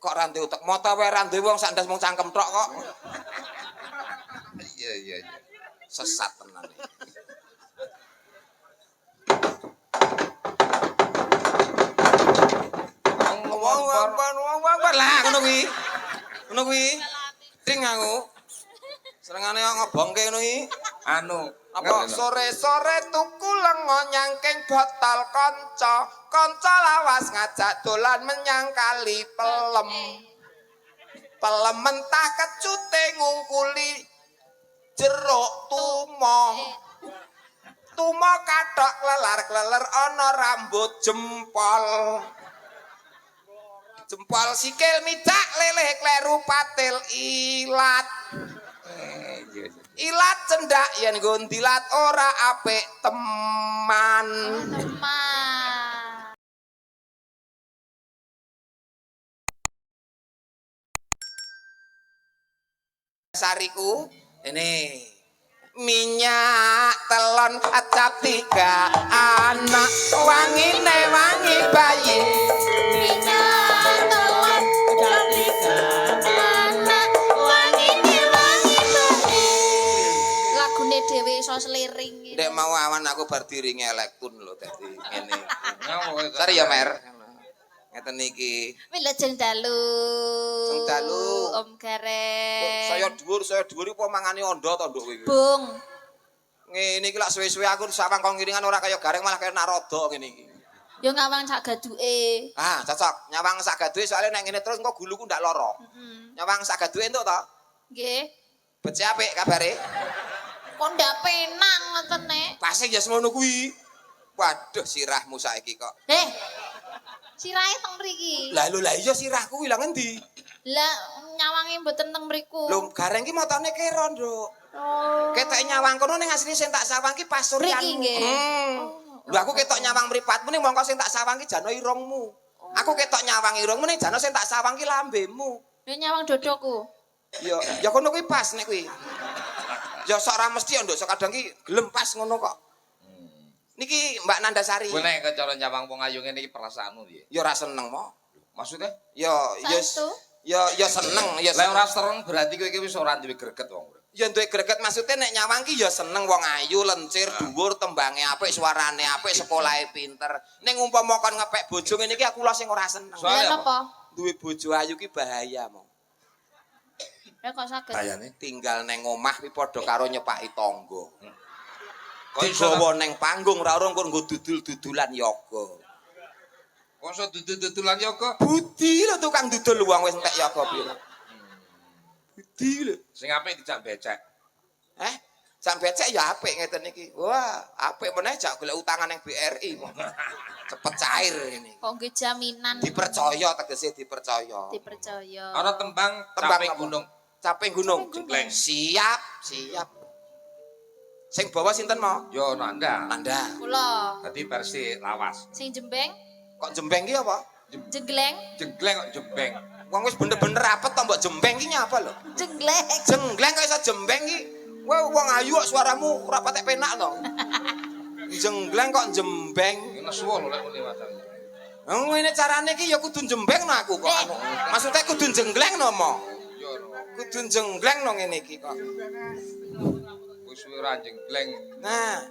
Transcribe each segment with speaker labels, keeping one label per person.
Speaker 1: Kok ra ndek utek mata wae ra ndek wong sak ndas mung cangkem tok kok.
Speaker 2: Iya.
Speaker 1: Sesat tenan. Wong lah ngono kuwi. Ngono kuwi. Ding aku. Serengane ngobongke ngono iki.
Speaker 2: Anu,
Speaker 1: Apa sore-sore tuku lengo nyangking botol kanca. Kanca lawas ngajak dolan menyang kali pelem. Pelem mentah kecute ngungkuli jeruk tumo. Tumo kathok klelar-kleler ana rambut jempol. Jempol sikil mijak leleh kleru patil ilat. Ilat cendak yen nggo ndilat ora apik teman.
Speaker 3: Teman.
Speaker 1: Sariku ini minyak telon acap 3 anak wangine wangi bayi.
Speaker 3: Minyak telon acap 3 anak wangine wangi bayi. Lagune dhewe iso seliring.
Speaker 1: Ndek mau awan aku bar diringi elektun lho dadi ngene. Sari ya Mer. Ngeten iki.
Speaker 3: Wilujeng dalu.
Speaker 1: Jeng dalu.
Speaker 3: Om Gareng.
Speaker 1: Saya dhuwur apa mangane ondo to nduk kowe iki.
Speaker 3: Bung.
Speaker 1: Ngene iki lak suwe-suwe aku sawang kok ngiringan ora kaya Gareng malah kaya naroda ngene iki.
Speaker 3: Yo ngawang sak gaduke.
Speaker 1: Ah, cocok. Nyawang sak gaduhe soalnya nek ngene terus engko guluku ndak lara. Nyawang sak gaduhe entuk to?
Speaker 3: Nggih.
Speaker 1: Becik apik kabare?
Speaker 3: Kok ndak penang ngoten nek.
Speaker 1: Pasti ya semono kuwi. Waduh sirahmu saiki kok.
Speaker 3: Sirahe teng mriki.
Speaker 1: Lah iya sirahku kuwi lha ngendi?
Speaker 3: Lah nyawange mboten teng mriku.
Speaker 1: Lho Gareng ki motone kero, Nduk.
Speaker 3: Oh.
Speaker 1: Ketok nyawang kono ning asline sing tak sawang ki pasurian.
Speaker 3: Mriki nggih.
Speaker 1: Lho aku ketok nyawang mripatmu ning mongko sing tak sawang ki jano irungmu. Aku ketok nyawang irungmu ning jano sing tak sawang ki lambemu.
Speaker 3: Nek nyawang dodoku.
Speaker 1: Ya kono kuwi pas nek kuwi. Ya sok ra mesti Nduk, sok kadang ki gelem pas ngono kok. Niki Mbak Nandasari.
Speaker 2: Kowe nek cara nyawang wong ayu ngene iki perasaanmu piye?
Speaker 1: Ya ora seneng mo.
Speaker 2: Maksudnya?
Speaker 1: Ya seneng, ya
Speaker 2: Lah ora seneng berarti kowe iki wis ora duwe greget wong.
Speaker 1: ya duwe greget maksudnya nek nyawang ki ya seneng wong ayu, lencir, dhuwur, tembange apik, suarane apik, sekolahe pinter. Ning umpama kon ngepek bojo ngene iki aku lho sing ora seneng.
Speaker 3: Soale apa?
Speaker 1: Duwe bojo ayu ki bahaya mo.
Speaker 3: Ya kok saged.
Speaker 2: Bayane.
Speaker 1: Tinggal neng omah ki padha karo nyepaki tangga.
Speaker 2: Kok iso
Speaker 1: Digawa neng panggung ra ora engko nggo dudul-dudulan yoga.
Speaker 2: kok iso dudul-dudulan yo kok.
Speaker 1: Budi lho tukang dudul wong wis entek yoga piye. Budi lho.
Speaker 2: Sing apik dijak becek.
Speaker 1: Jam becek ya apik ngeten iki. Wah, apik meneh jak golek utangan ning BRI. Cepet cair ini.
Speaker 3: Kok nggih jaminan
Speaker 1: Dipercaya tegese dipercaya.
Speaker 3: dipercaya.
Speaker 2: Ana tembang
Speaker 1: Tembang
Speaker 2: caping
Speaker 1: apa?
Speaker 2: gunung.
Speaker 1: Caping gunung.
Speaker 2: Jengkleng.
Speaker 1: Siap. Sing bawa sinten mau?
Speaker 2: Yo Nanda.
Speaker 1: Nanda.
Speaker 3: Kula
Speaker 2: Dadi versi lawas.
Speaker 3: sing jembeng,
Speaker 1: Kok jembeng ki apa?
Speaker 3: jengleng,
Speaker 2: Jengkleng kok jembeng.
Speaker 1: Wong wis bener-bener rapet to mbok jembeng ki nyapa lho?
Speaker 3: jengleng.
Speaker 1: Jengleng kok iso jembeng ki. Kowe wong ayu kok suaramu ora patek penak to. Jengleng kok jembeng.
Speaker 2: Ini suwo lho lek ngene masane.
Speaker 1: Ngene carane ki ya kudu jembeng no aku kok anu. Maksudnya kudu jengleng no mo.
Speaker 2: Yo no.
Speaker 1: Kudu jengleng no ngene iki kok.
Speaker 2: Wis ora jengkleng.
Speaker 1: Nah.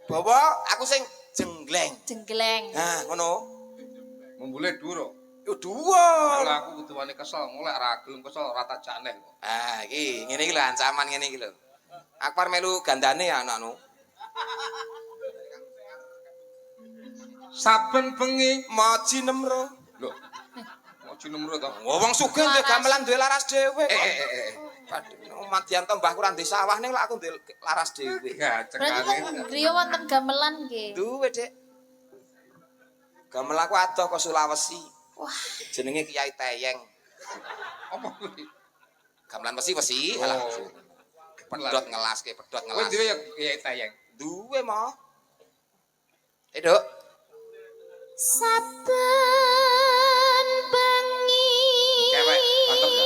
Speaker 1: Bawa aku sing jengleng.
Speaker 3: Jengleng.
Speaker 1: Nah, ngono.
Speaker 2: Membule dhuwur.
Speaker 1: Yo dhuwur.
Speaker 2: Lah aku kudu wani kesel, mulai ra gelem kesel ora tak jakneh kok.
Speaker 1: Ah, iki ngene iki lho ancaman ngene iki lho. Akbar melu gandane ya anakmu.
Speaker 2: Saben bengi
Speaker 1: Maji nemro.
Speaker 2: lho. Mau cinemro to.
Speaker 1: Wong sugih duwe gamelan duwe laras dhewe.
Speaker 2: Eh.
Speaker 1: Madianto mbahku ra ndek sawah ning lak aku ndek laras dhewe.
Speaker 2: Ya
Speaker 3: Berarti
Speaker 2: cekane.
Speaker 3: kok griya wonten gamelan nggih.
Speaker 1: Duwe, Dik. Gamelan aku adoh ke Sulawesi.
Speaker 3: Wah,
Speaker 1: Jenenge Kiai Teyeng.
Speaker 2: Apa kuwi?
Speaker 1: Gamelan wesi.
Speaker 2: Oh.
Speaker 1: Alah. Pedhot ngelaske, pedhot
Speaker 2: Kowe
Speaker 1: ngelas.
Speaker 2: dhewe ya kiai tayang.
Speaker 1: Duwe, Mo. Duk.
Speaker 3: saben bengi.
Speaker 2: Kewek, mantep ya.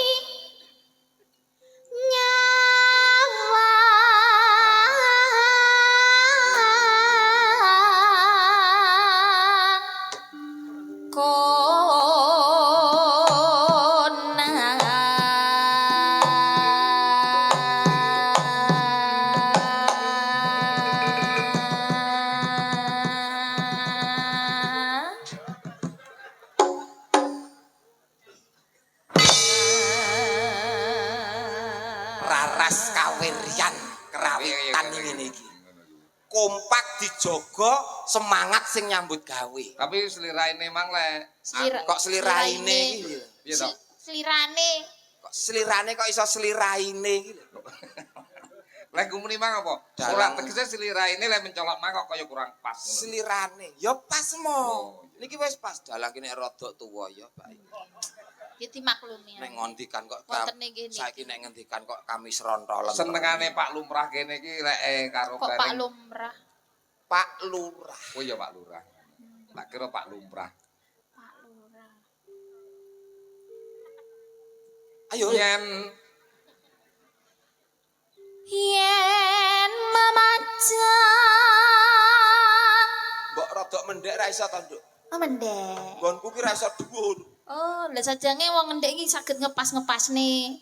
Speaker 3: Nyawang
Speaker 1: kawiryan kerawitan ngene iki. Kompak dijogo semangat sing nyambut gawe.
Speaker 2: Tapi seliraine mang le.
Speaker 1: Kok seliraine iki lho.
Speaker 2: Piye to?
Speaker 3: Selirane.
Speaker 1: Kok selirane kok iso seliraine iki lho.
Speaker 2: Lek muni mang apa?
Speaker 1: Dalang.
Speaker 2: Ora tegese seliraine lek mencolok mang kok kaya kurang pas.
Speaker 1: Selirane ya pas mo.
Speaker 2: Oh, iya.
Speaker 1: Niki wis pas dalang kene rada tuwa ya, Pak.
Speaker 3: Ya dimaklumi.
Speaker 1: Nek ngondikan kok
Speaker 3: Wonten niki.
Speaker 1: saiki nek ngendikan kok kami serontolen.
Speaker 2: Senengane Pak Lumrah kene iki lek karo
Speaker 3: Kok Pak
Speaker 2: bareng.
Speaker 3: Lumrah?
Speaker 1: Pak Lurah.
Speaker 2: Oh iya Pak Lurah. Tak kira Pak Lumrah.
Speaker 3: Pak Lurah.
Speaker 1: Ayo.
Speaker 2: Yen
Speaker 3: Yen memajang.
Speaker 1: Mbok rodok mendek ra iso to, Nduk.
Speaker 3: Oh mendek.
Speaker 1: Nggonku ki ra iso dhuwur.
Speaker 3: Oh, lah sajange wong ngendek iki saged ngepas-ngepas nih.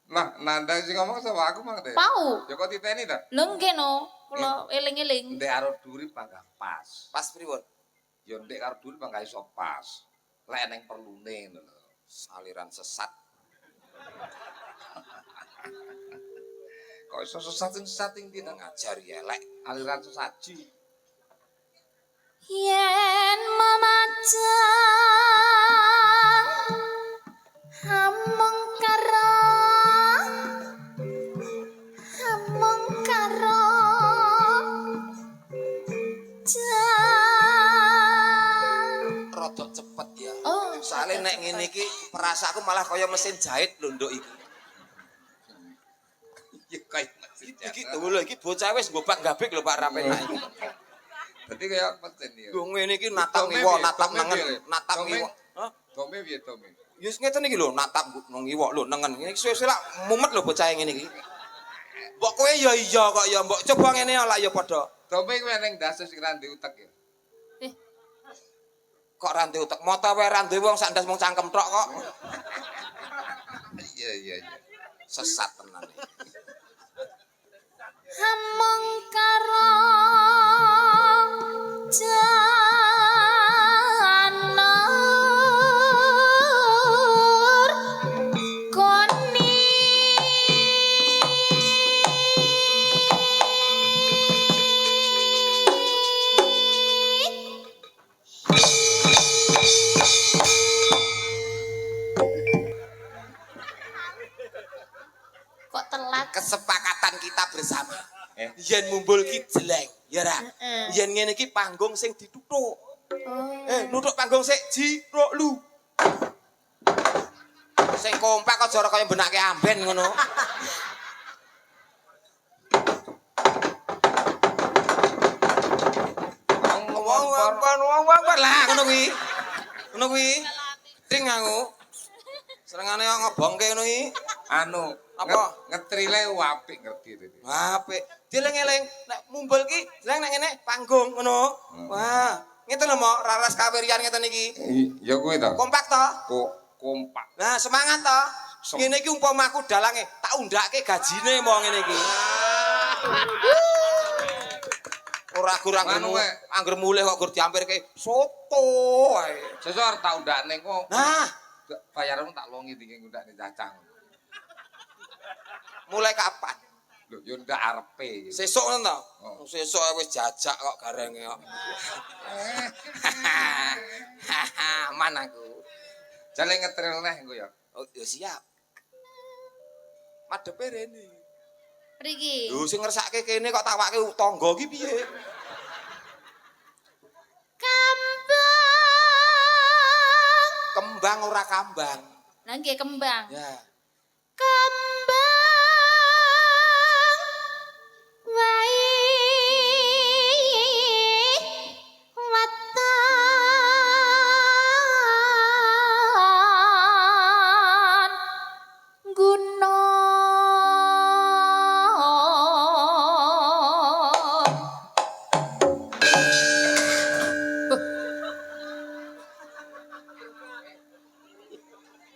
Speaker 2: lah nandang sing ngomong sama aku mang deh.
Speaker 3: Pau.
Speaker 2: Ya kok titeni ta?
Speaker 3: Lho nggih no, kula eling-eling.
Speaker 2: Ndek karo duri panggah pas.
Speaker 1: Pas pripun?
Speaker 2: Ya ndek karo duri panggah iso pas. Lek eneng perlune ngono.
Speaker 1: Aliran sesat.
Speaker 2: Kok iso sesat ing dina
Speaker 1: Ngajar ya elek.
Speaker 2: aliran sesaji.
Speaker 3: Yen memajang hamung karo
Speaker 1: Rodok cepet ya.
Speaker 3: Oh,
Speaker 1: Soale nek ngene iki perasaku malah kaya mesin jahit lho, Nduk iki.
Speaker 2: Ya kaya mesin
Speaker 1: Iki tuh lho iki bocah wis gobak gabik lho Pak Rapenak iki.
Speaker 2: Dadi kaya mesin ya.
Speaker 1: Lho ngene iki natap
Speaker 2: Tome
Speaker 1: ngiwok,
Speaker 2: piye?
Speaker 1: natap
Speaker 2: Tome
Speaker 1: nengen,
Speaker 2: piye?
Speaker 1: natap
Speaker 2: Tome?
Speaker 1: ngiwok. Hah?
Speaker 2: Tome piye tome?
Speaker 1: Ya wis ngeten iki lho, natap ngiwok lho nengen. Iki suwe-suwe lak mumet lho bocah ngene iki. Mbok kowe ya iya kok ya, mbok coba ngene lak ya padha.
Speaker 2: Tome kuwi ning dasus sing randi utek ya.
Speaker 1: Kok rantai utek moto wae rantai wong sak ndas mung cangkem tok kok.
Speaker 2: Iya iya iya.
Speaker 1: Sesat tenan iki.
Speaker 3: hamung karo janur koni kok telat.
Speaker 1: Kesepakatan kita bersama.
Speaker 2: Eh.
Speaker 1: Yen mumbul ki jeleng, ya ra.
Speaker 3: Heeh.
Speaker 1: Yen ngene iki panggung sing dituthuk.
Speaker 3: Oh.
Speaker 1: Nuthuk panggung sik jiruk lu. Sing kompak aja ora kaya benake amben ngono. Wong lah ngono kuwi. Ngono kuwi. Ding aku. Senengane kok ngobongke ngono iki.
Speaker 2: Anu,
Speaker 1: Apa?
Speaker 2: ngetrile apik ngerti itu.
Speaker 1: Apik. Dieling-eling nek mumbul ki jeleng nek ngene panggung ngono. Wah, ngeten lho Mok, raras kawiryan ngeten iki.
Speaker 2: Ya kuwi to.
Speaker 1: Kompak to?
Speaker 2: Kok kompak.
Speaker 1: Nah, semangat to.
Speaker 2: Sem-
Speaker 1: Ngene iki umpama aku dalange tak undake gajine mau ngene iki. Ora kurang
Speaker 2: Anu,
Speaker 1: ngene.
Speaker 2: Mek.
Speaker 1: Angger mulih kok gur diampirke soto wae.
Speaker 2: Sesuk arep tak undakne kok.
Speaker 1: Nah,
Speaker 2: Bayarmu tak longi dingin undakne cacang.
Speaker 1: mulai kapan?
Speaker 2: Lho, yo ndak arepe.
Speaker 1: Sesuk ngono to?
Speaker 2: Oh.
Speaker 1: Sesuk wis jajak kok garenge kok. Aman aku.
Speaker 2: Jale ngetril neh engko ya.
Speaker 1: Oh, ya siap. Madepe rene.
Speaker 3: Mriki.
Speaker 1: Lho sing ngersake kene kok tawake tangga iki piye?
Speaker 3: Kembang.
Speaker 1: Kembang ora kambang.
Speaker 3: Lah nggih kembang.
Speaker 1: Ya.
Speaker 3: Kembang wae watan gunung.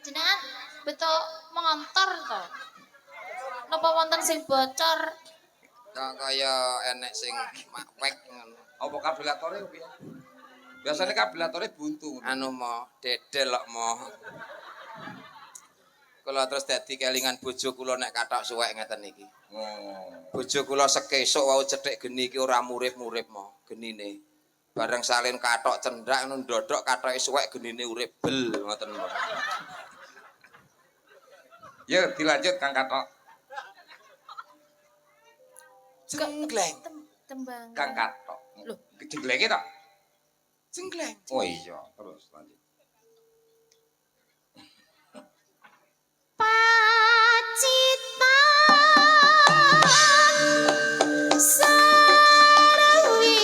Speaker 3: Jenengan beto mengontor to. Napa wonten sing bocor?
Speaker 1: Kok kaya enek sing makwek ngono.
Speaker 2: Apa kabelatore piye? Biasane kabelatore buntu.
Speaker 1: Anu mo, dedel kok mo. Kula terus dadi kelingan bojo kula nek kathok suwek ngeten iki.
Speaker 2: Oh.
Speaker 1: Bojo kula sekesuk wau cethik geni iki ora murip-murip mo genine. Bareng salin kathok cendak ngono ndodhok kathoke suwek genine urip bel ngoten lho.
Speaker 2: Ya dilanjut Kang Katok.
Speaker 1: Jenggleng.
Speaker 3: Tembang.
Speaker 2: Kang Katok.
Speaker 3: Loh.
Speaker 2: Jenglenge to?
Speaker 1: Jenggleng.
Speaker 2: Oh iya, terus lanjut.
Speaker 3: Pacitan sarwi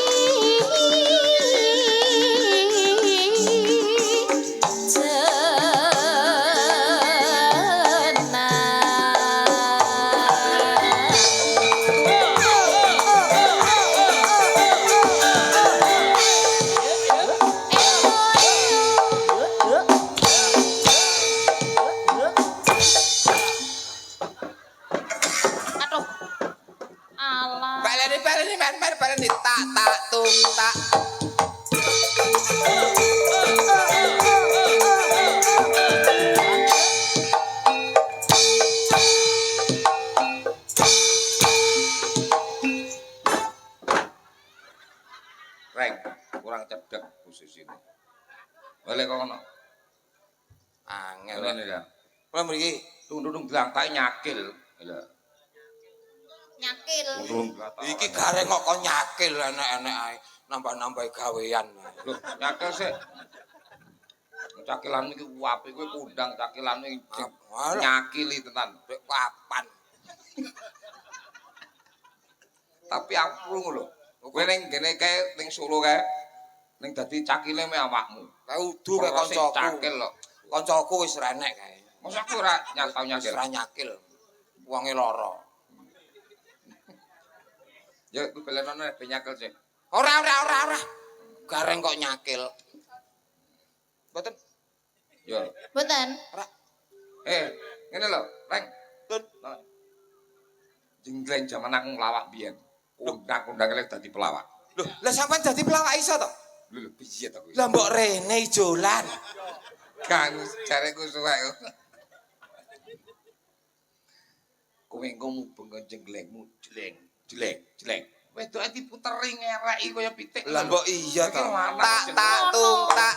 Speaker 3: Aduh. Alah.
Speaker 1: Baleni tak tak tung tak.
Speaker 2: Reng, kurang cedek posisine. Balik kok ono.
Speaker 1: Angel.
Speaker 2: Ngene ya.
Speaker 1: Kula mriki
Speaker 2: Tundung glantake nyakil. Lha.
Speaker 3: Nyakil.
Speaker 2: Tundung glantake.
Speaker 1: iki gareng kok nyakil enek-enek ae nambah-nambahi gawean.
Speaker 2: Loh, nyakil sih. Cakilan iki apik kowe kundang cakilan iki
Speaker 1: Alah.
Speaker 2: nyakili tenan.
Speaker 1: Dek kapan?
Speaker 2: Tapi aku lho. Kowe ning kene kae ning Solo kae ning dadi cakile me awakmu.
Speaker 1: Kae udu kae
Speaker 2: Perkara sing
Speaker 1: kancaku.
Speaker 2: Cakil lho.
Speaker 1: Kancaku wis renek kae.
Speaker 2: Mosok aku ora tau
Speaker 1: Wis
Speaker 2: nyakil.
Speaker 1: ra nyakil. Wonge lara.
Speaker 2: Ya kuwi belenono ben nyakil sih.
Speaker 1: Ora. Gareng kok nyakil. Mboten.
Speaker 2: Ya.
Speaker 3: Mboten.
Speaker 2: Ngene lho, Reng.
Speaker 1: Tun.
Speaker 2: Jenggleng jaman aku nglawak biyen. Undang-undang lek dadi pelawak.
Speaker 1: Lho, lah sampean dadi pelawak iso to?
Speaker 2: Lho piye to kuwi?
Speaker 1: Lah mbok rene ijolan.
Speaker 2: Kang jareku suwek. Kowe engko mubeng jenglengmu jeleng. Wedoke diputeri ngereki kaya pitik.
Speaker 1: Lah mbok iya to.
Speaker 2: Iki lanang
Speaker 1: Tak
Speaker 2: jengleng.
Speaker 1: tak tung tak.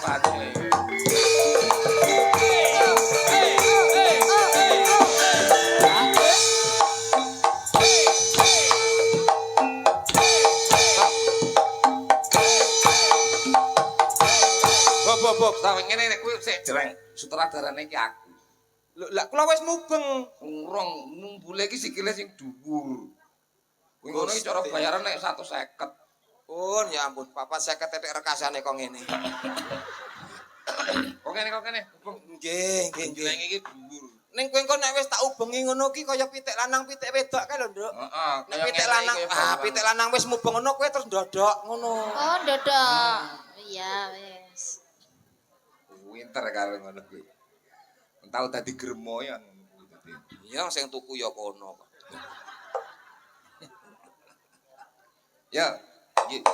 Speaker 1: Bob.
Speaker 2: Sampe ngene nek kuwi sik jereng sutradarane iki aku.
Speaker 1: Lho, lah kula wis mubeng.
Speaker 2: Urung numbule iki sikile sing dhuwur. Kuwi ngono iki cara bayaran nek 150.
Speaker 1: Pun ya ampun, papat 50 tetek rekasane kok ngene.
Speaker 2: Kok kene.
Speaker 1: Nggih.
Speaker 2: Jengleng iki dhuwur.
Speaker 1: Ning kowe engko nek wis tak ubengi ngono ki kaya pitik lanang pitik wedok kae lho, Nduk.
Speaker 2: Heeh,
Speaker 1: Nek pitik lanang wis mubeng ngono kowe terus ndodok ngono.
Speaker 3: Oh, ndodok. Iya, wis.
Speaker 2: Winter karo ngono kuwi. Entau dadi gremo ya ngono kuwi dadi.
Speaker 1: Iya sing tuku ya kono kok.
Speaker 2: Ya, iki.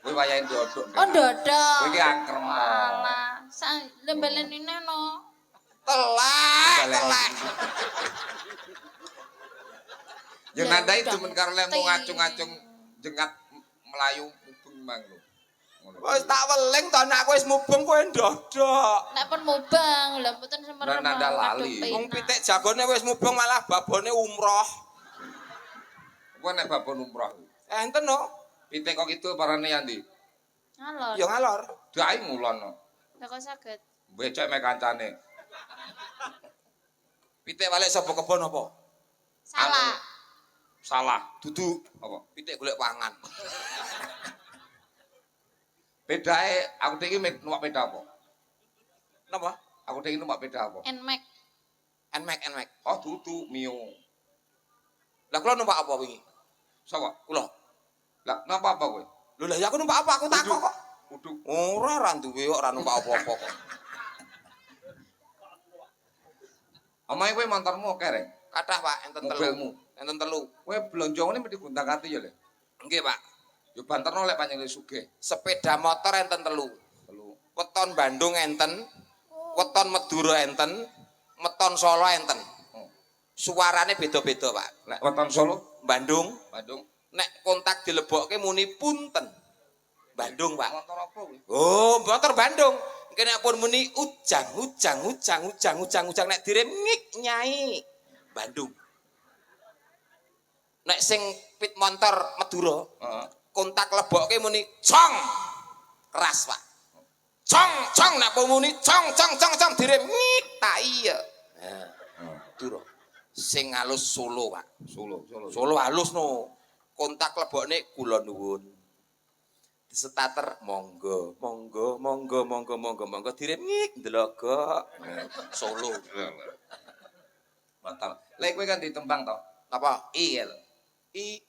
Speaker 2: Kowe wayahe ndodok.
Speaker 3: Oh, ndodok.
Speaker 2: Kowe iki angker.
Speaker 3: Alah, lembelenine no.
Speaker 1: Telek.
Speaker 2: Ya
Speaker 3: Ya
Speaker 2: nandai
Speaker 3: udah,
Speaker 2: demen karo lemu
Speaker 3: ting.
Speaker 2: ngacung-ngacung jengat melayu mubeng mang lho. Ngono.
Speaker 1: Wis tak weling to nek aku wis mubeng kowe ndodok.
Speaker 3: Nek pun mubang, lha mboten semerem.
Speaker 2: Nanda lali.
Speaker 1: Wong pitik jagone wis mubeng malah babone umroh.
Speaker 2: Kowe nek babon umroh.
Speaker 1: Enten no.
Speaker 2: Pitik kok itu parane ya ndi?
Speaker 3: Ngalor.
Speaker 1: Ya ngalor.
Speaker 2: Dai ngulon.
Speaker 3: Lah kok saged.
Speaker 2: Becek mek kancane.
Speaker 1: Pitik balik sapa kebon apa?
Speaker 3: Salah.
Speaker 2: Salah.
Speaker 1: Dudu
Speaker 2: Apa?
Speaker 1: pitik golek pangan.
Speaker 2: Bedae aku iki numpak beda apa?
Speaker 1: Napa?
Speaker 2: Aku iki numpak beda apa?
Speaker 3: Nmax.
Speaker 1: Enmek.
Speaker 2: Oh, dudu Mio.
Speaker 1: Lah kula numpak apa wingi?
Speaker 2: Sapa?
Speaker 1: Kula.
Speaker 2: Lah napa apa kowe?
Speaker 1: Lho lah ya aku numpak apa? Aku takok kok.
Speaker 2: Uduk.
Speaker 1: Ora duwe kok ora numpak apa-apa kok.
Speaker 2: Omahe kowe montormu oke rek.
Speaker 1: Kathah Pak, enten telu.
Speaker 2: Mobilmu.
Speaker 1: Enten telu.
Speaker 2: Kowe blonjongane mesti gonta-ganti ya, Le.
Speaker 1: Nggih Pak.
Speaker 2: Yo banterno lek panjenengan sugih.
Speaker 1: Sepeda motor enten telu.
Speaker 2: Telu.
Speaker 1: Weton Bandung enten, weton Madura enten, meton Solo enten.
Speaker 2: Oh.
Speaker 1: Suarane beda-beda Pak.
Speaker 2: Lek weton Solo,
Speaker 1: Bandung,
Speaker 2: Bandung.
Speaker 1: nek kontak dilebokke muni punten. Bandung Pak.
Speaker 2: Motor apa kuwi?
Speaker 1: Oh, motor Bandung. Kene pun muni ujang nek direm ngik nyai. Bandung. Nek sing pit motor Madura,
Speaker 2: Heeh.
Speaker 1: kontak lebokke muni cong. Keras, Pak. Cong nek pun muni cong direm ngik tak iya. Nah, Madura. Sing halus Solo, Pak.
Speaker 2: Solo.
Speaker 1: Solo halus no. Kontak lebokne kula nuwun. Starter monggo direm ngik ndelogo Solo.
Speaker 2: Mantap. Lek kowe kan ditembang to.
Speaker 1: Apa?
Speaker 2: I lho.
Speaker 1: I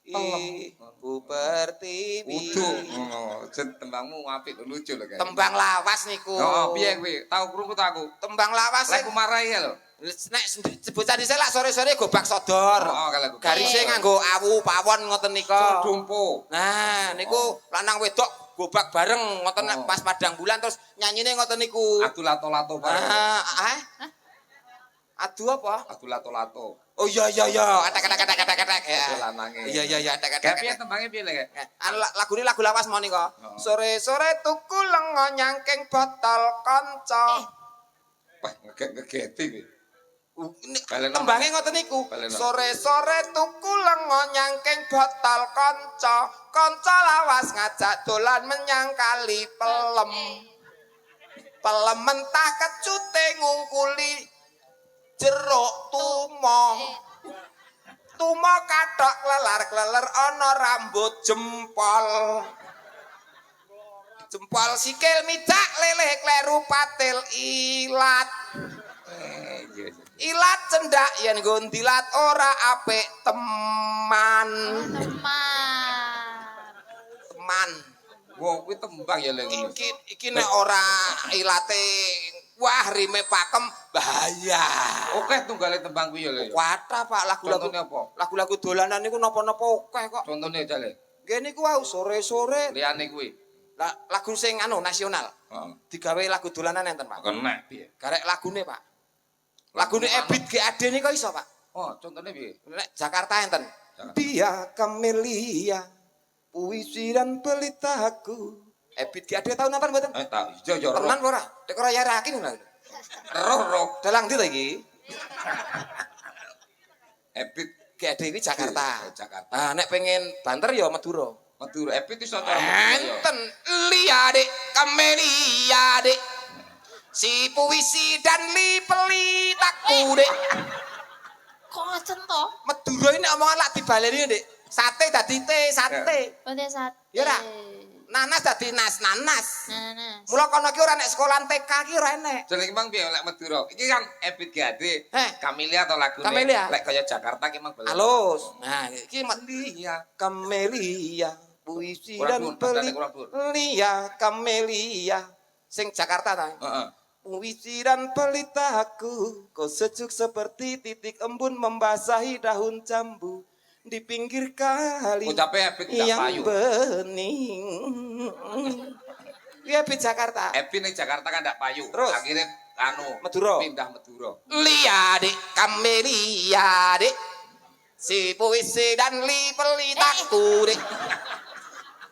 Speaker 2: Pelem.
Speaker 1: Bu Pertiwi.
Speaker 2: Udu. Ngono. Jen tembangmu apik lucu lho kae.
Speaker 1: Tembang lawas niku.
Speaker 2: Oh, piye kuwi? Tau krungu ta aku?
Speaker 1: Tembang lawas
Speaker 2: Lek kumarai ya lho.
Speaker 1: nek bocah dhisik lak sore-sore gobak sodor.
Speaker 2: Oh, kalau gobak.
Speaker 1: Garise nganggo awu pawon ngoten nika.
Speaker 2: Dumpo.
Speaker 1: Nah, niku lanang wedok gobak bareng ngoten
Speaker 2: Oh.
Speaker 1: pas padang bulan terus nyanyine ngoten niku.
Speaker 2: Adu lato-lato bareng.
Speaker 1: Adu apa?
Speaker 2: Adu lato-lato.
Speaker 1: Oh iya. Atek ya.
Speaker 2: Adu lanange.
Speaker 1: Iya, atek.
Speaker 2: Kayak piye tembangnya piye lek?
Speaker 1: Lagune lagu lawas mau nika.
Speaker 2: Oh.
Speaker 1: Sore-sore tuku lenga nyangking botol kanca.
Speaker 2: Wah, ngegeti kuwi. Balen
Speaker 1: Tembange ngoten niku.
Speaker 2: Balen.
Speaker 1: Sore-sore tuku lenga nyangking botol kanca. Kanca lawas ngajak dolan menyang kali pelem. Pelem mentah kecute ngungkuli jeruk tumo. Tumo kathok klelar-kleler ana rambut jempol. Jempol sikil mijak leleh kleru patil ilat.
Speaker 2: Iya.
Speaker 1: Ilat cendak yen nggo ndilat ora apik teman. Teman.
Speaker 2: Wah, kuwi tembang ya lek ngono.
Speaker 1: Iki nek ora ilate wah rime pakem bahaya.
Speaker 2: Oke tunggale tembang kuwi ya lek.
Speaker 1: Kuwata Pak lagu-lagu.
Speaker 2: Contone apa?
Speaker 1: Lagu-lagu dolanan niku napa-napa akeh kok.
Speaker 2: Contone jale.
Speaker 1: Nggih niku wau sore-sore
Speaker 2: Liyane kuwi.
Speaker 1: lagu sing nasional.
Speaker 2: Heeh.
Speaker 1: Digawe lagu dolanan enten Pak.
Speaker 2: Kena piye?
Speaker 1: Garek lagune Pak. Lagune Ebit GAD niku iso Pak.
Speaker 2: Oh, contone piye?
Speaker 1: Nek Jakarta enten.
Speaker 2: Jakarta.
Speaker 1: Dia Kamelia, puisi dan pelitaku. Ebit GAD tau nonton mboten?
Speaker 2: Tak ijo yo
Speaker 1: Tenan ora? Nek ora yakin lho.
Speaker 2: roh.
Speaker 1: Dalang ndi to iki?
Speaker 2: Ebit
Speaker 1: GAD iki Jakarta.
Speaker 2: Jakarta.
Speaker 1: Nah, nek pengen banter ya Madura.
Speaker 2: Madura Ebit iso cara Madura.
Speaker 1: Enten Lia Dek, Kamelia Dek. Si puisi dan li pelitaku Dek.
Speaker 3: Kok ngeten to?
Speaker 1: Madura ini omongan lak dibaleni Dek. Sate dadi sate.
Speaker 3: Boten sate.
Speaker 1: Ya ora? Nanas dadi nanas.
Speaker 3: Nah.
Speaker 1: Mula kono ki ora nek sekolah TK ki ora enek.
Speaker 2: Jeneng mang piye lek Madura? Iki kan Ebit Gade. Kamelia atau lagune.
Speaker 1: Kamelia.
Speaker 2: Lek kaya Jakarta ki mang belum.
Speaker 1: Halus. Nah, iki
Speaker 2: Lia.
Speaker 1: Kamelia, puisi
Speaker 2: Kurang
Speaker 1: dan
Speaker 2: dhuwur, nadane kurang dhuwur.
Speaker 1: Lia, Kamelia. Sing Jakarta ta.
Speaker 2: Heeh.
Speaker 1: Puisi dan pelitaku, kau sejuk seperti titik embun membasahi daun jambu di pinggir kali
Speaker 2: Ucape Ebit gak
Speaker 1: yang
Speaker 2: payu.
Speaker 1: bening. Iya Ebit Jakarta.
Speaker 2: Ebit ning Jakarta kan ndak payu.
Speaker 1: Terus?
Speaker 2: Akhirnya
Speaker 1: Madura.
Speaker 2: pindah Madura.
Speaker 1: Lia Dek, Kamelia Dek. Si puisi dan li pelitaku Dek.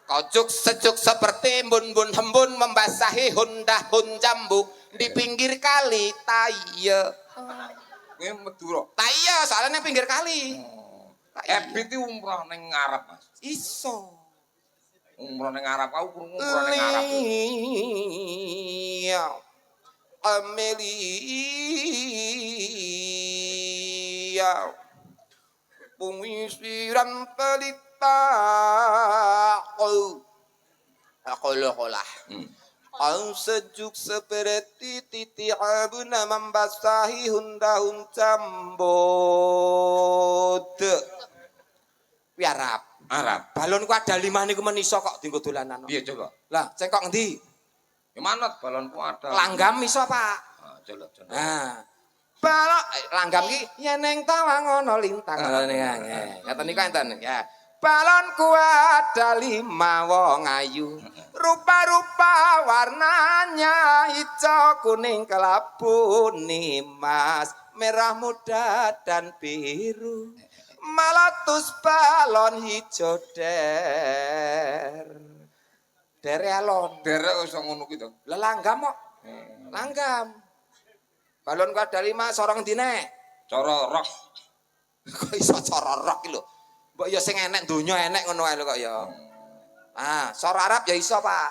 Speaker 1: Kau sejuk seperti embun-embun hembun membasahi daun jambu di pinggir kali Taya.
Speaker 2: Kuwi Madura.
Speaker 1: Taya soalnya nang pinggir kali.
Speaker 2: Ebit iki umrah ning Arab, Mas.
Speaker 1: Iso.
Speaker 2: Umrah ning Arab, aku krungu umrah ning Arab.
Speaker 1: Lia. Amelia. Pengisiran pelita. Aku lah. Kau sejuk seperti titik abu membasahi daun jambut. Kuwi Arab.
Speaker 2: Arab.
Speaker 1: Balon ku ada 5 niku meniso kok dienggo dolanan.
Speaker 2: Piye coba?
Speaker 1: Lah, cengkok ngendi?
Speaker 2: Ya manut balonku ada.
Speaker 1: Langgam iso, Pak.
Speaker 2: Ah, jelek.
Speaker 1: Nah. Balon langgam ki yen ning tawang ana lintang. Ngaten niku enten ya. Balonku ada 5 wong ayu. Rupa-rupa warnanya hijau, kuning, kelabu, nimas, merah muda dan biru. Meletus balon hijau der alon.
Speaker 2: Derek iso ngono ki to.
Speaker 1: Lah langgam kok. Langgam. Balon ku ada 5 sorong dine.
Speaker 2: Cara rock.
Speaker 1: Kok iso cara rock ki lho. Mbok ya sing enek donya enek ngono ae lho kok ya. Ah, sora Arab ya iso, Pak.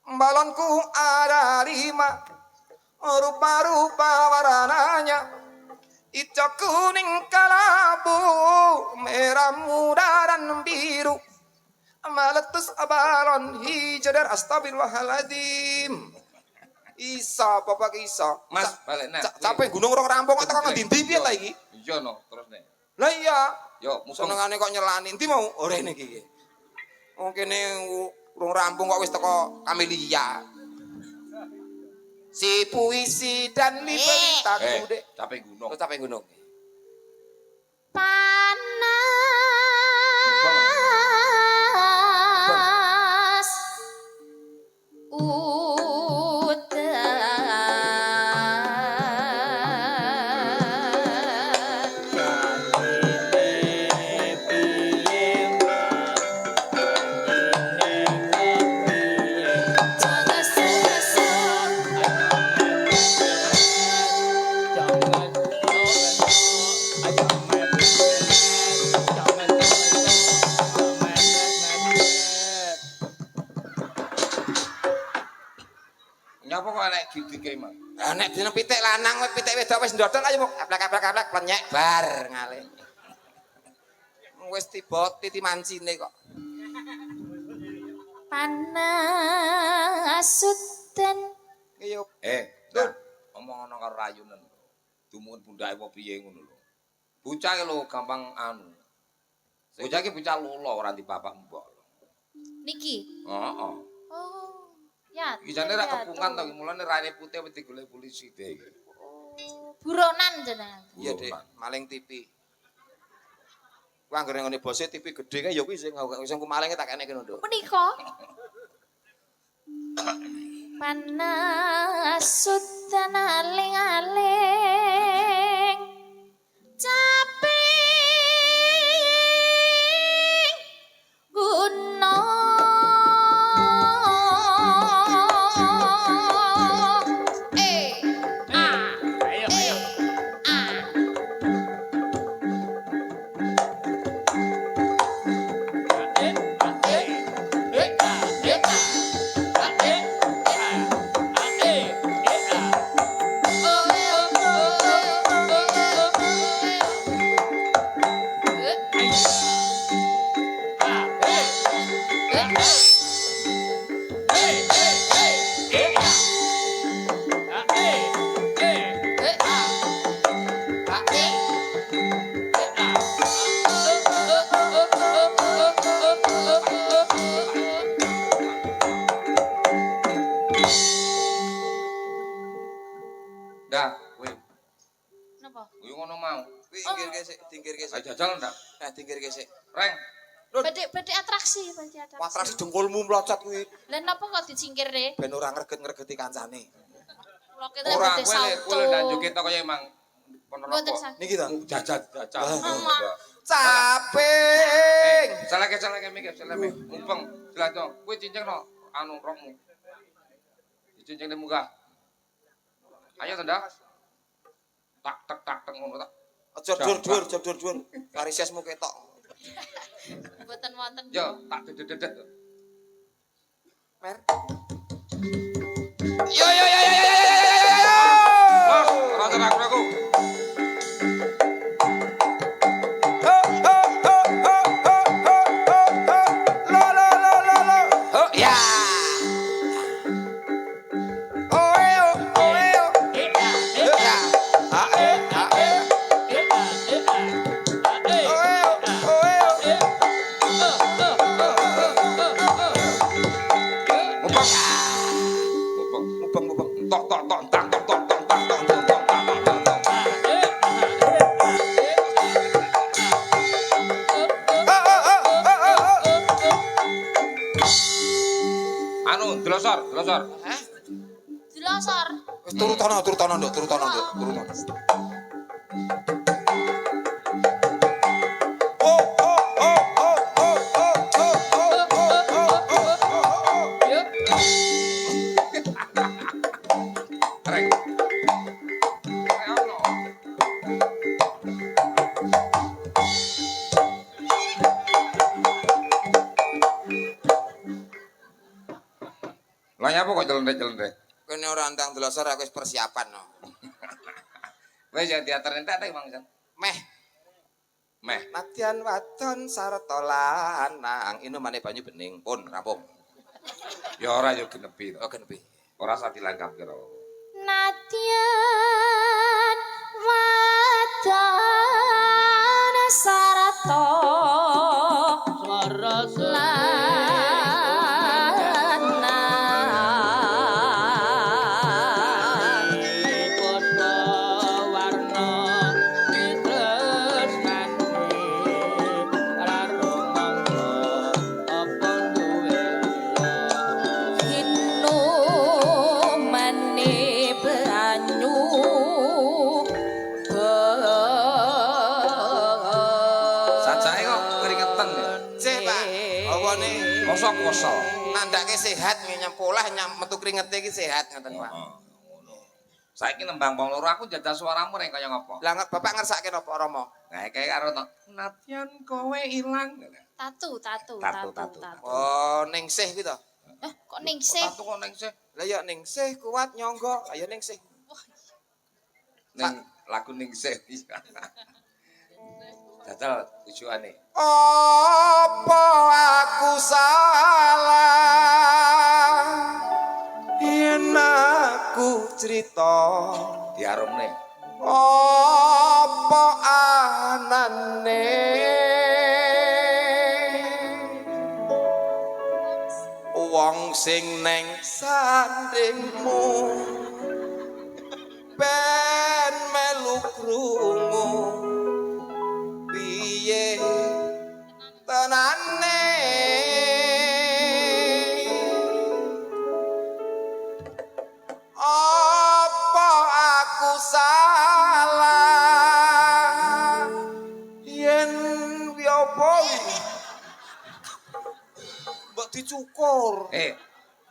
Speaker 1: Balonku ada 5. Rupa-rupa warnanya hijau, kuning, kelabu, merah muda dan biru. Meletus balon hijau dan astagfirullahaladzim. Isa, bapak isa.
Speaker 2: Mas, balik nek.
Speaker 1: Capek gunung rong rampung kok tekan ndi piye ta iki?
Speaker 2: Iya no, terus nek.
Speaker 1: Lah iya.
Speaker 2: Yo, mumpung
Speaker 1: Senengane kok nyelani. Endi mau? Ora rene iki. Wong kene rong rampung kok wis teko Kamelia. Si puisi dan libertaku dek.
Speaker 2: capek gunung.
Speaker 1: Terus capek gunung.
Speaker 3: Panas
Speaker 2: Nyapa kok nek gidike, Mas?
Speaker 1: Lah nek dina pitik lanang pitik wedok wis ndodol ayo aplek-aplek plenyek bar ngalih. Wis tiba titi mancine kok.
Speaker 3: panas udan
Speaker 1: Iya.
Speaker 2: Nah, ngomong ana karo rayunen. Dumun bundake apa piye ngono lho. Bocah ki lho gampang anu. Bocah ki bocah lula ora di bapak mbok.
Speaker 3: niki.
Speaker 2: Heeh.
Speaker 3: Oh, ya.
Speaker 2: Iki jane ra kepungan to, mulane raine putih wedi golek polisi deh iki.
Speaker 3: Oh, buronan jenengan.
Speaker 1: Iya, Dik, maling TV. Ku anggere ngene bose TV gedhe kae ya kuwi sing ku malinge tak kene kene nduk.
Speaker 3: Menika. Panas udan aling-aling caping gunung ayo
Speaker 2: Dah, kowe.
Speaker 3: Napa?
Speaker 2: Kuwi ngono mau.
Speaker 1: Kuwi dinggirke
Speaker 2: Ayo
Speaker 1: sik.
Speaker 2: jajal ndak?
Speaker 1: Dinggirke sik.
Speaker 2: Reng.
Speaker 3: Badhe atraksi,
Speaker 1: Watrasi dengkulmu mlocot kuwi
Speaker 3: Lah napa kok disingkirne?
Speaker 1: ben ora ngreget-ngregeti kancane.
Speaker 3: Kula kira
Speaker 2: Ora
Speaker 3: badhe
Speaker 2: kowe
Speaker 3: salto.
Speaker 2: ndak joget kaya emang
Speaker 3: Mboten
Speaker 2: ponorogo.
Speaker 3: saged.
Speaker 1: Niki to.
Speaker 2: Jajal.
Speaker 1: Caping.
Speaker 2: Salake mikir, salake. Mumpung jelas to. Kowe cincingno anu rokmu. Dicincing di muka. Ayo to, Ndak. Tak ngono tak.
Speaker 1: Aja dur-dur. Karisesmu ketok.
Speaker 3: Mboten wonten.
Speaker 2: Yo, tak dedet.
Speaker 1: Mer. Yo.
Speaker 2: Mas, ora terak aku. tok tok tok tang tok tok tok tang tok tok tok tang tok tok tok. Anu, delosor.
Speaker 1: Hah?
Speaker 3: Dilosor.
Speaker 1: Wis turutono, Nduk, turutono.
Speaker 2: Reng. Ono. Lah nyapa kok celendek-celendek?
Speaker 1: Kene ora antang delosor aku wis persiapan no.
Speaker 2: Wis ya teater entek ta Mang San?
Speaker 1: Meh
Speaker 2: Meh.
Speaker 1: nadyan wadon sarta lanang inumane banyu bening pun rampung.
Speaker 2: Ya ora yo genepi to.
Speaker 1: Oh genepi.
Speaker 2: Ora usah dilangkap kira.
Speaker 3: Nadyan wadon sarata lanang padha warna ditresnani larung mangga apa duwe inumane banyu
Speaker 2: Sajake kok keringetan ya.
Speaker 1: Cek Pak, apa nih?
Speaker 2: Koso-koso.
Speaker 1: Nandake sehat nyempolah metu kringete iki sehat ngoten Pak.
Speaker 2: Ngono. Saiki nembang wong loro aku jajal suaramu ning kaya ngopo?
Speaker 1: Lah Bapak ngersake napa Rama?
Speaker 2: Nah, kayak karo to. Nadyan kowe ilang.
Speaker 3: Tatu.
Speaker 2: Tatu.
Speaker 1: Oh ningsih kuwi to.
Speaker 3: Kok ningsih?
Speaker 2: Tatu kok ning sih.
Speaker 1: Lah ya ningsih kuat nyangga, ayo ningsih.
Speaker 2: Ning lagu ning sih. Jajal tujuane.
Speaker 1: Apa aku salah yen aku cerita
Speaker 2: Diarumne.
Speaker 1: apa anane wong sing neng sandingmu ben melu krungu piye tenane apa aku salah yen apa mbok dicukur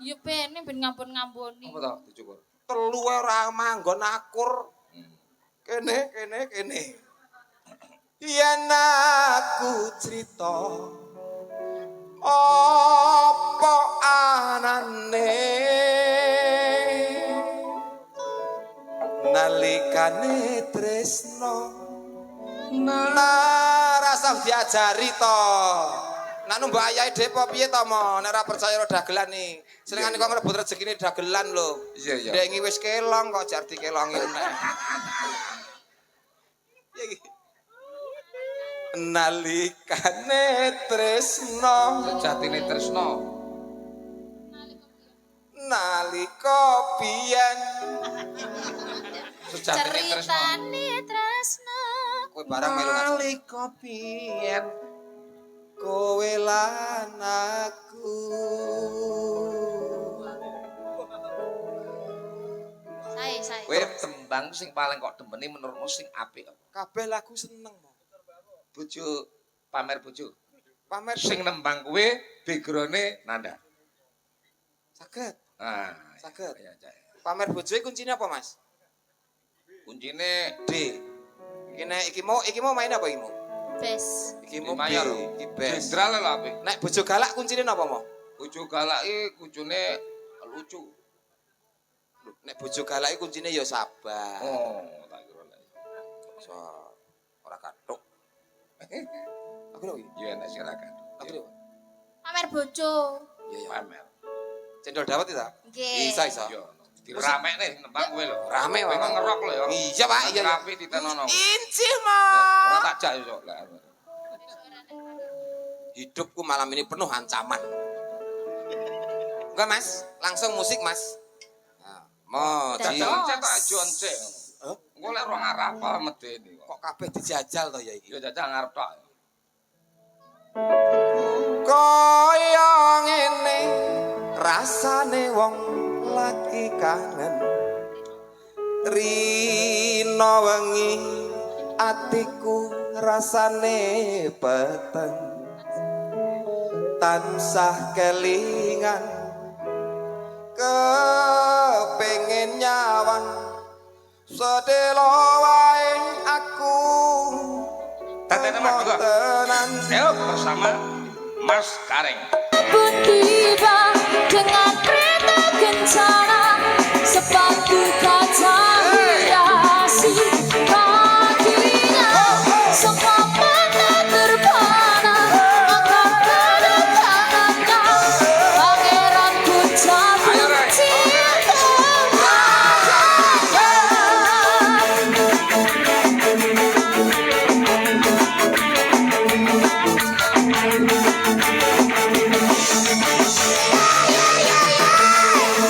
Speaker 3: Ya bene ben ngampun-ngampuni.
Speaker 2: Apa to dicukur?
Speaker 1: telu ora manggon akur
Speaker 2: Hmm.
Speaker 1: kene yen aku cerita apa anane nalikane tresno rasa diajari to nek mbak ayahe depo piye to mo nek ora percaya ora dagelan nih senengane kok ngrebut rezekine dagelan lho
Speaker 2: Iya.
Speaker 1: ndek wis kelong kok jar dikelongi meneh ya iki nalikane tresno
Speaker 2: Sejatine tresno.
Speaker 1: nalika biyen
Speaker 2: Sejatine tresno.
Speaker 3: Ceritane tresno.
Speaker 1: kowe barang melu ngaji
Speaker 2: Nalika biyen
Speaker 1: kowe lan aku
Speaker 3: Sae.
Speaker 2: kowe tembang sing paling kok demeni menurutmu sing apik apa?
Speaker 1: kabeh lagu seneng mo
Speaker 2: Bojo pamer bojo.
Speaker 1: pamer
Speaker 2: Sing nembang kowe background-e Nanda.
Speaker 1: saged
Speaker 2: Ah,
Speaker 1: Saged.
Speaker 2: Ya, Cak.
Speaker 1: pamer bojoe kuncine apa Mas
Speaker 2: Kuncine
Speaker 1: D iki mau main apa iki mau
Speaker 3: Bes.
Speaker 1: iki mau
Speaker 2: mayor.
Speaker 1: iki bes
Speaker 2: Jenderal lho apik.
Speaker 1: nek bojo galak kuncine napa mo
Speaker 2: Bojo galake kucune lucu.
Speaker 1: Loh, nek bojo galak kuncine ya sabar
Speaker 2: Oh, tak kira lek.
Speaker 1: so ora kathuk aku lho iki
Speaker 2: Ya nek silakan.
Speaker 1: aku lho
Speaker 3: Pamer bojo.
Speaker 1: iya
Speaker 2: Pamer.
Speaker 1: cendol dawet ta
Speaker 3: Nggih.
Speaker 1: bisa
Speaker 2: Yo. Diramekne nembang kowe lho.
Speaker 1: Rame,
Speaker 2: Kowe
Speaker 1: Pak.
Speaker 2: ngerok lho ya.
Speaker 1: Iya, Pak, iya.
Speaker 2: Rapi ditenono.
Speaker 1: inci mo
Speaker 2: Ora tak jak yo, Lek.
Speaker 1: hidupku malam ini penuh ancaman enggak Mas langsung musik Mas nah, Mo,
Speaker 3: Dan
Speaker 1: Ji.
Speaker 3: Jos.
Speaker 2: Cetok aja encik.
Speaker 1: Hah?
Speaker 2: Engko lek ora ngarep apa medeni kok.
Speaker 1: Kok kabeh dijajal to ya iki?
Speaker 2: Ya jajal ngarep tok.
Speaker 1: Kaya ngene rasane wong lagi kangen. Rina wengi atiku rasane peteng. Tansah kelingan kepengin nyawang sedelo wae aku
Speaker 2: Tatene Mas Bangga.
Speaker 1: tenan.
Speaker 2: Ayo bersama Mas Kareng.
Speaker 3: Pun tiba dengan kereta kencana, sepatu kaca hiasi kakinya, semua mata terpana akan kedatangannya. Pangeran pun
Speaker 2: Ayo, Rek.
Speaker 3: cabut cinta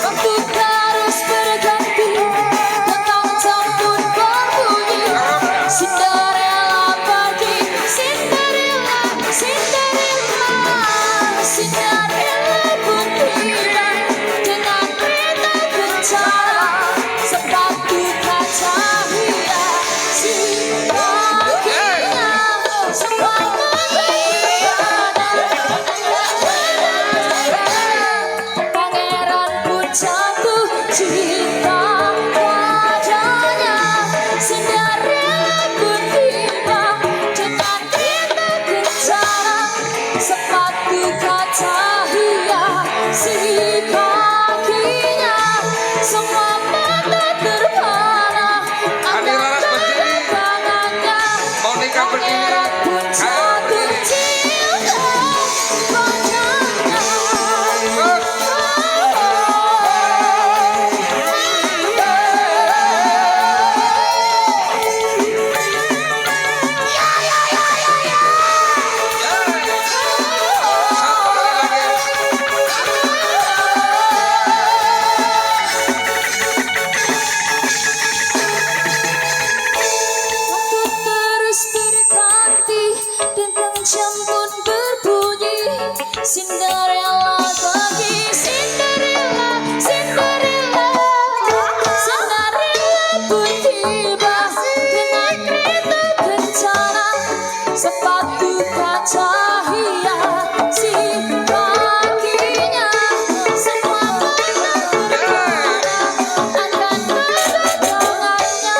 Speaker 3: waktu terus berganti, tentang jam pun berbunyi. Cinderella pergi, Cinderella, Cinderella, Cinderella pun tiba dengan kereta kencana, sepatu kaca hiasi kakinya, semua Pangeran pun jatuh cinta padanya. Cinderella pun tiba dengan kereta kencana, sepatu kaca hiasi kakinya, semua mata terpana
Speaker 2: Adi
Speaker 3: akan
Speaker 2: Laras berdiri.
Speaker 3: kedatangannya.
Speaker 2: Monica berdiri.
Speaker 3: Pangeran pun jatuh cinta padanya. Waktu terus berganti, dengan jam pun berbunyi. Cinderella pergi, Cinderella, Cinderella, Cinderella pun tiba dengan kereta kencana, sepatu kaca hiasi kakinya, semua mata terpana akan kedatangannya.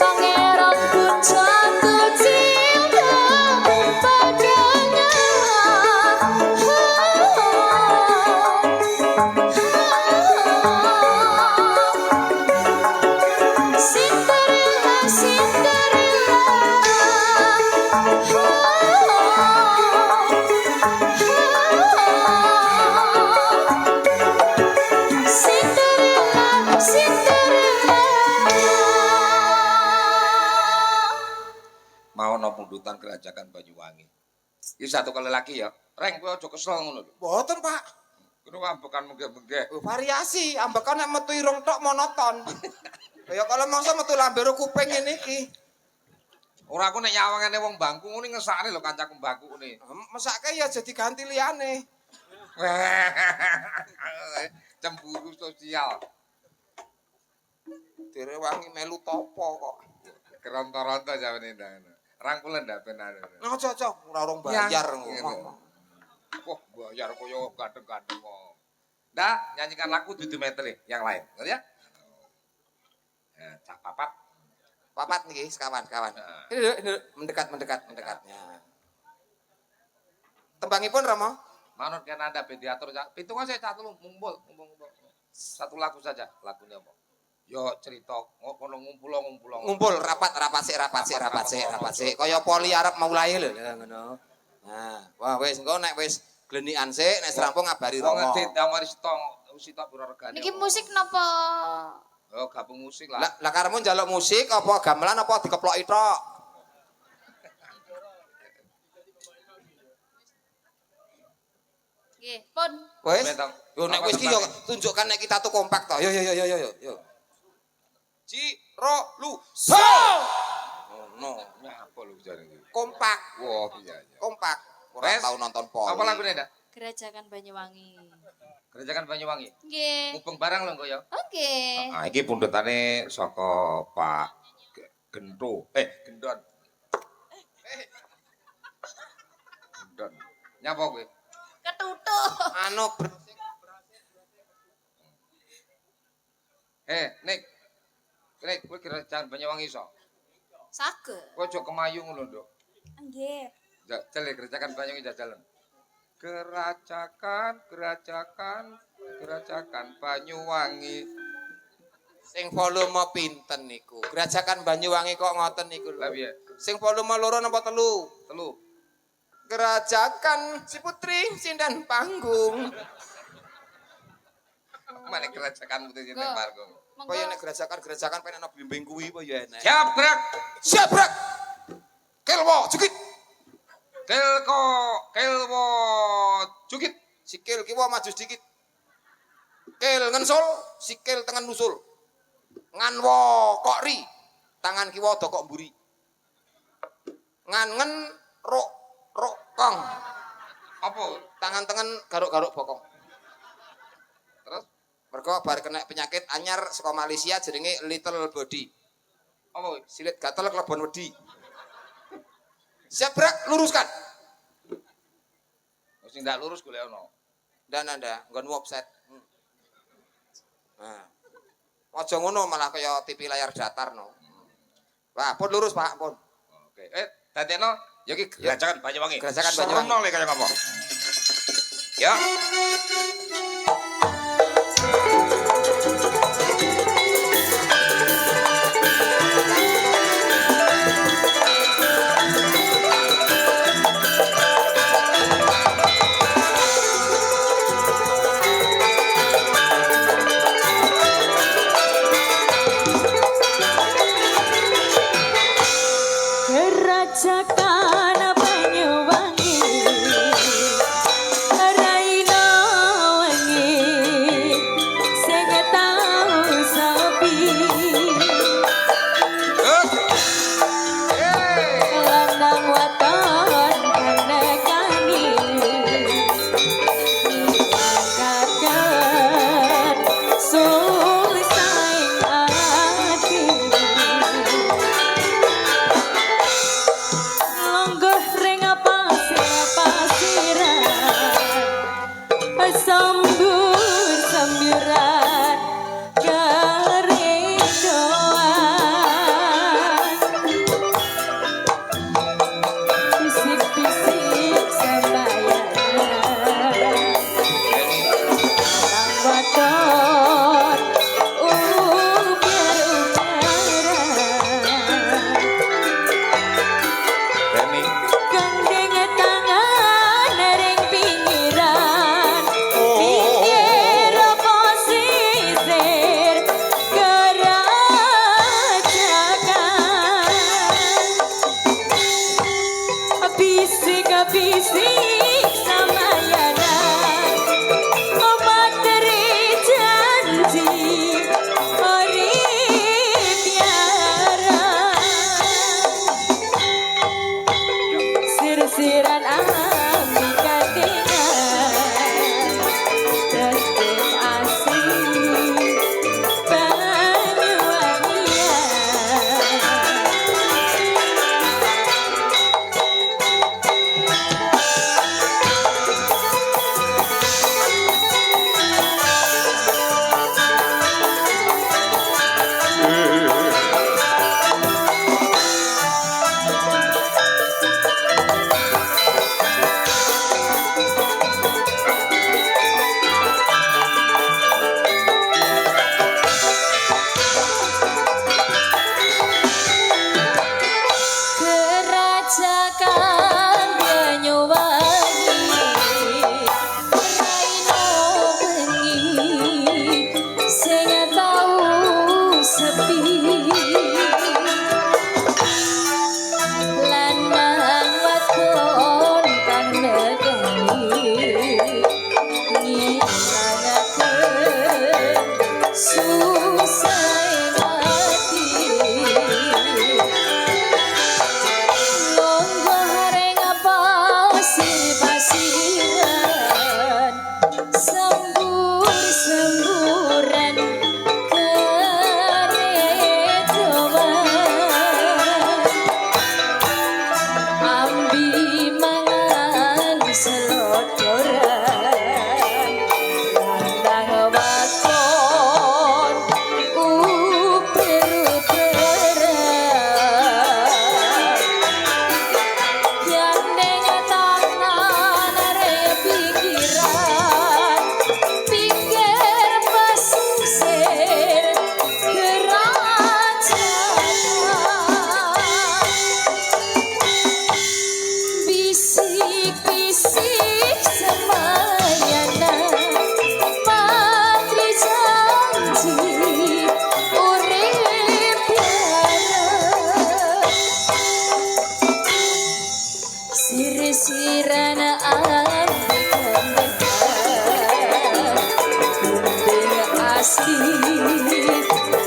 Speaker 3: Pangeran pun jatuh cinta padanya. Cinderella, Cinderella, Cinderella, Cinderella.
Speaker 2: Mau no pundutan Kerajaan Banyuwangi. Iki satu kali lagi ya. Reng kowe aja kesel ngono lho.
Speaker 1: Mboten, Pak.
Speaker 2: Kuwi ambekan menggeh-menggeh.
Speaker 1: Variasi, ambekan nek metu irung tok monoton. Kaya kalau mangsa metu lambero kuping ngene iki.
Speaker 2: Ora aku nek nyawangane wong bangku ngene ngesakne lho kancaku bangku ngene.
Speaker 1: Mesake ya jadi ganti liyane.
Speaker 2: Cemburu sosial.
Speaker 1: Direwangi melu topo kok.
Speaker 2: Keronto-ronto jawane ndang. Rangkulan ndak benar.
Speaker 1: Aja aja ora urung bayar.
Speaker 2: Wah, bayar koyo gandeng-gandeng kok. Ndak, nyanyikan lagu dudu meter yang lain. Ngerti ya? Nah, cak papat.
Speaker 1: Papat niki sekawan.
Speaker 2: Nah.
Speaker 1: Ini mendekat. Ya. Tembangipun Rama?
Speaker 2: Manut kan ada diatur. Pitungan saya satu ngumpul. Satu lagu saja, lagunya apa? Yo cerita ngono ngumpul.
Speaker 1: Ngumpul rapat sik. Kaya poli arep mulai lho ngono. Nah, wah wis engko nek wis glenikan sik nek serampung ngabari
Speaker 2: Wong
Speaker 1: Rama.
Speaker 2: ngedit amari sitok pira regane.
Speaker 3: Niki musik napa?
Speaker 2: Oh, gabung musik lah.
Speaker 1: Lah karepmu njaluk musik apa gamelan apa dikeploki tok?
Speaker 3: Nggih, pun.
Speaker 1: Wes.
Speaker 2: Betong.
Speaker 1: Yo nek
Speaker 2: Apa
Speaker 1: wis ki yo
Speaker 2: tembake?
Speaker 1: tunjukkan nek kita tuh kompak to. Yo. Ciro lu so. Oh, no.
Speaker 2: Nyapa lu jare iki?
Speaker 1: Kompak,
Speaker 2: Wah, iya.
Speaker 1: kompak. Ora
Speaker 2: Wes.
Speaker 1: tau nonton poli.
Speaker 2: Apa lagune, Ndak?
Speaker 3: Gerajakan Banyuwangi.
Speaker 2: Gerajakan Banyuwangi.
Speaker 3: Nggih.
Speaker 2: Mubeng barang lho kok ya.
Speaker 3: Oke.
Speaker 2: Ah, iki pundutane saka Pak Gento. Gendon. Gendon. Nyapa kowe?
Speaker 3: Ketutup.
Speaker 1: Anu
Speaker 2: Nik. Nik, kowe Gerajakan Banyuwangi iso.
Speaker 3: Saged.
Speaker 2: Kowe aja kemayu ngono, Nduk.
Speaker 3: Nggih.
Speaker 2: Jajal Gerajakan Banyuwangi jajal. Gerajakan Banyuwangi.
Speaker 1: sing volume pinten niku. Gerajakan Banyuwangi kok ngoten niku
Speaker 2: Lah
Speaker 1: lho.
Speaker 2: piye?
Speaker 1: Sing volume 2 napa 3?
Speaker 2: Telu.
Speaker 1: Gerajakan si putri sindan panggung.
Speaker 2: Mana Gerajakan Putri Sinten
Speaker 3: Go.
Speaker 2: Panggung.
Speaker 1: Kaya nek gerajakan pengen ana bimbing kuwi apa ya enak.
Speaker 2: Siap gerak.
Speaker 1: Siap, Brak. Kelwo, jukit.
Speaker 2: Kelwo jukit.
Speaker 1: Sikil kiwa maju sedikit. Kel ngensul, sikil tengen nusul. Nganwo kokri, tangan kiwa dokok mburi. Ngangen rok kong.
Speaker 2: Apa?
Speaker 1: Tangan tengen garuk-garuk bokong.
Speaker 2: Terus
Speaker 1: Mergo bar kena penyakit anyar saka Malaysia jenenge little body.
Speaker 2: apa?
Speaker 1: Silit gatel kelebon wedi. Siap, Brak, luruskan.
Speaker 2: Sing ndak lurus golek ono.
Speaker 1: Dan Anda nggon offset. Nah. Aja ngono malah kaya TV layar datar no. Wah, pun lurus, Pak, pun.
Speaker 2: Oke. Dadekno ya iki Gerajakan Banyuwangi.
Speaker 1: Gerajakan Banyuwangi.
Speaker 2: Serono le kaya ngapa? Ya.
Speaker 4: Gerajakan Banyuwangi Raina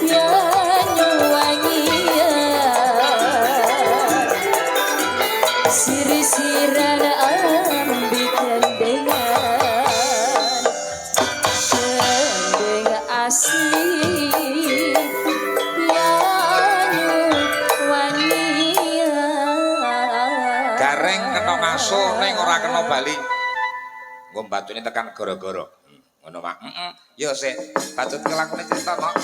Speaker 3: ya nyuwangi siri-siran ambikan dengan sendeng asli ya nyuwangi
Speaker 2: Gareng kena ngasuh ning ora kena bali. Nggo batune tekan gara-gara. Ngono mak. Ya sik, patut kelakune cerita mak.